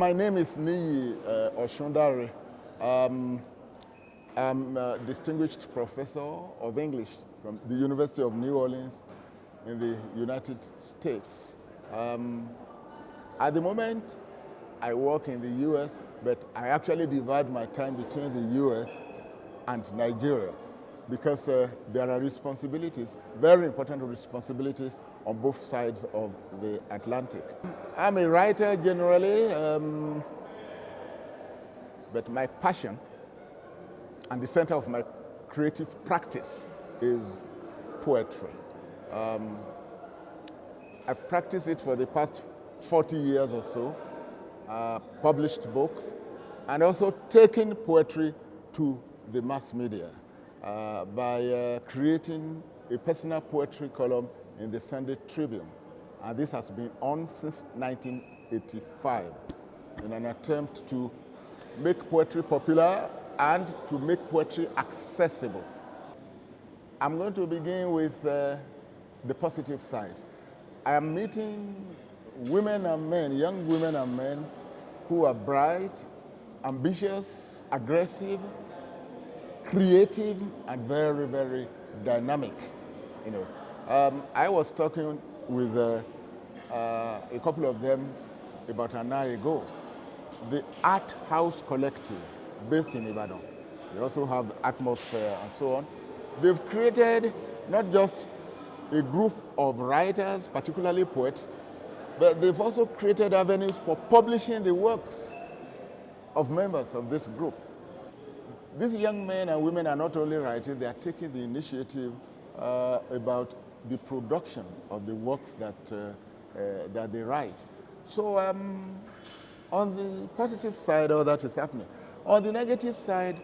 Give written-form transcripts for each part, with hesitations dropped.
My name is Niyi Osundare. I'm a distinguished professor of English from the University of New Orleans in the United States. At the moment, I work in the US, but I actually divide my time between the US and Nigeria because there are responsibilities, very important responsibilities on both sides of the Atlantic. I'm a writer generally, but my passion and the center of my creative practice is poetry. I've practiced it for the past 40 years or so, published books, and also taken poetry to the mass media by creating a personal poetry column in the Sunday Tribune. And this has been on since 1985 in an attempt to make poetry popular and to make poetry accessible. I'm going to begin with the positive side. I am meeting women and men, young women and men, who are bright, ambitious, aggressive, creative, and very, very dynamic. I was talking with a couple of them about an hour ago. The Art House Collective, based in Ibadan. They also have Atmosphere and so on. They've created not just a group of writers, particularly poets, but they've also created avenues for publishing the works of members of this group. These young men and women are not only writing, they are taking the initiative about the production of the works that they write. So on the positive side, all that is happening. On the negative side,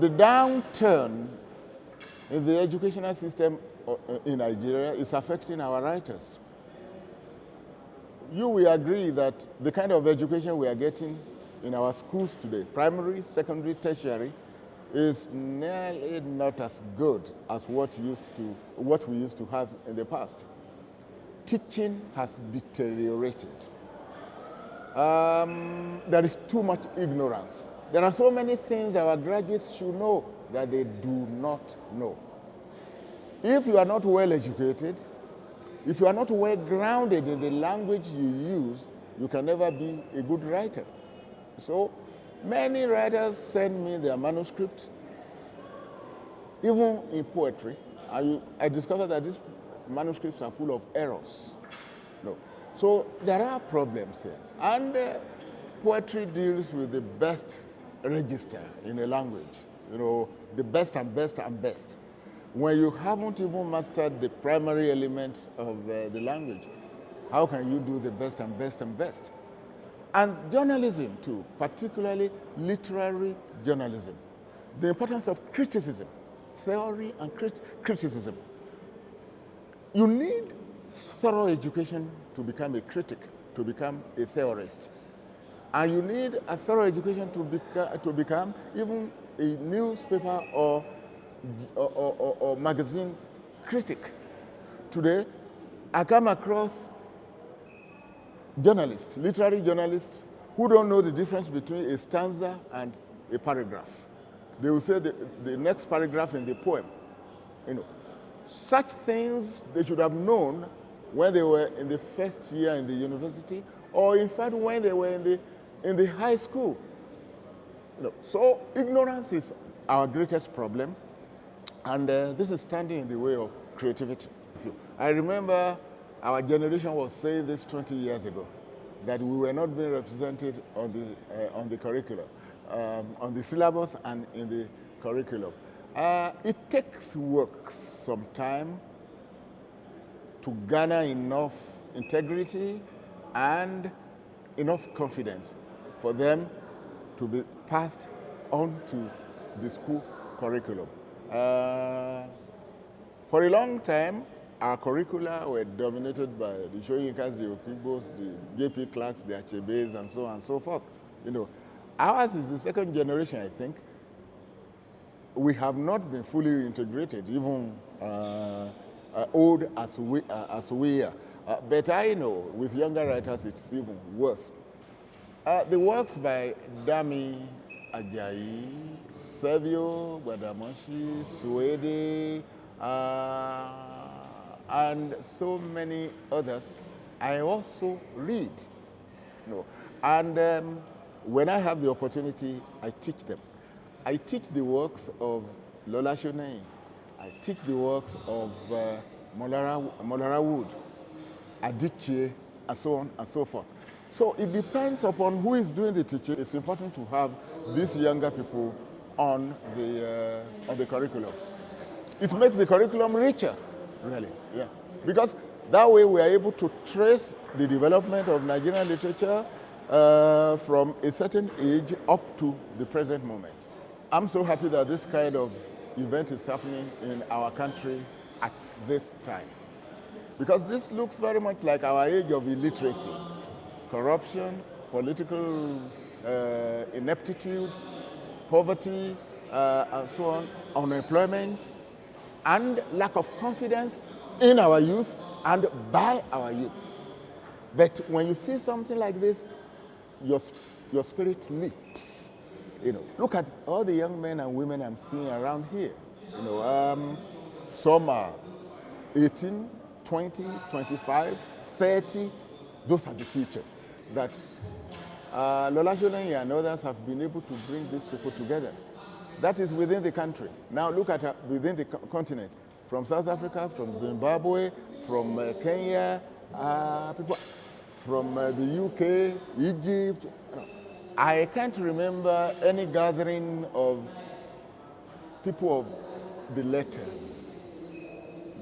the downturn in the educational system in Nigeria is affecting our writers. You will agree that the kind of education we are getting in our schools today, primary, secondary, tertiary, is nearly not as good as what we used to have in the past. Teaching has deteriorated. There is too much ignorance. There are so many things our graduates should know that they do not know. If you are not well educated, if you are not well grounded in the language you use, you can never be a good writer. So many writers send me their manuscript, even in poetry. I discovered that these manuscripts are full of errors. No. So there are problems here. And poetry deals with the best register in a language, the best and best and best. When you haven't even mastered the primary elements of the language, how can you do the best and best and best? And journalism too, particularly literary journalism. The importance of criticism, theory and criticism. You need thorough education to become a critic, to become a theorist. And you need a thorough education to become even a newspaper or magazine critic. Today, I come across journalists, literary journalists, who don't know the difference between a stanza and a paragraph. They will say the next paragraph in the poem. Such things they should have known when they were in the first year in the university, or in fact when they were in the high school. So ignorance is our greatest problem, and this is standing in the way of creativity. I remember our generation was saying this 20 years ago, that we were not being represented on the curriculum, on the syllabus and in the curriculum. It takes work some time to garner enough integrity and enough confidence for them to be passed on to the school curriculum. For a long time, our curricula were dominated by the Shoyinkas, the Okigbos, the JP Clarks, the Achebes, and so on and so forth. Ours is the second generation, I think. We have not been fully integrated, even old as we are. But I know with younger writers it's even worse. The works by Dami, Ajayi, Savio, Guadamoshi, Suede, and so many others, I also read. And when I have the opportunity, I teach them. I teach the works of Lola Shoneyin. I teach the works of Molara Wood, Adichie, and so on and so forth. So it depends upon who is doing the teaching. It's important to have these younger people on the curriculum. It makes the curriculum richer, really, yeah. Because that way we are able to trace the development of Nigerian literature from a certain age up to the present moment. I'm so happy that this kind of event is happening in our country at this time. Because this looks very much like our age of illiteracy, corruption, political ineptitude, poverty, and so on, unemployment, and lack of confidence in our youth and by our youth. But when you see something like this, your spirit leaps. Look at all the young men and women I'm seeing around here. Some are 18, 20, 25, 30. Those are the future. That Lola Shoneyin and others have been able to bring these people together. That is within the country. Now look at within the continent. From South Africa, from Zimbabwe, from Kenya, people from the UK, Egypt. I can't remember any gathering of people of the letters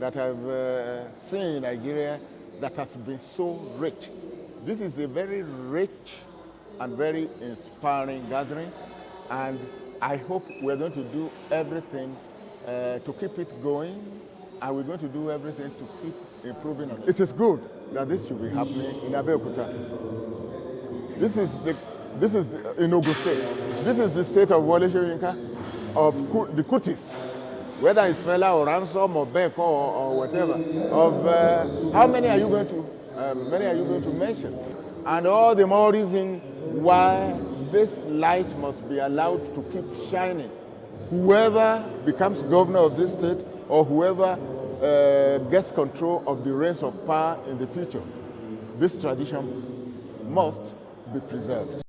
that I've seen in Nigeria that has been so rich. This is a very rich and very inspiring gathering, and I hope we're going to do everything to keep it going, and we're going to do everything to keep improving on it. It is good that this should be happening in Abeokuta. This is in Ogun State. This is the state of Wole Soyinka, of the Kutis, whether it's Fela or Ransom or Beck or whatever. Of how many are you going to mention? And all the more reason why this light must be allowed to keep shining. Whoever becomes governor of this state or whoever gets control of the reins of power in the future, this tradition must be preserved.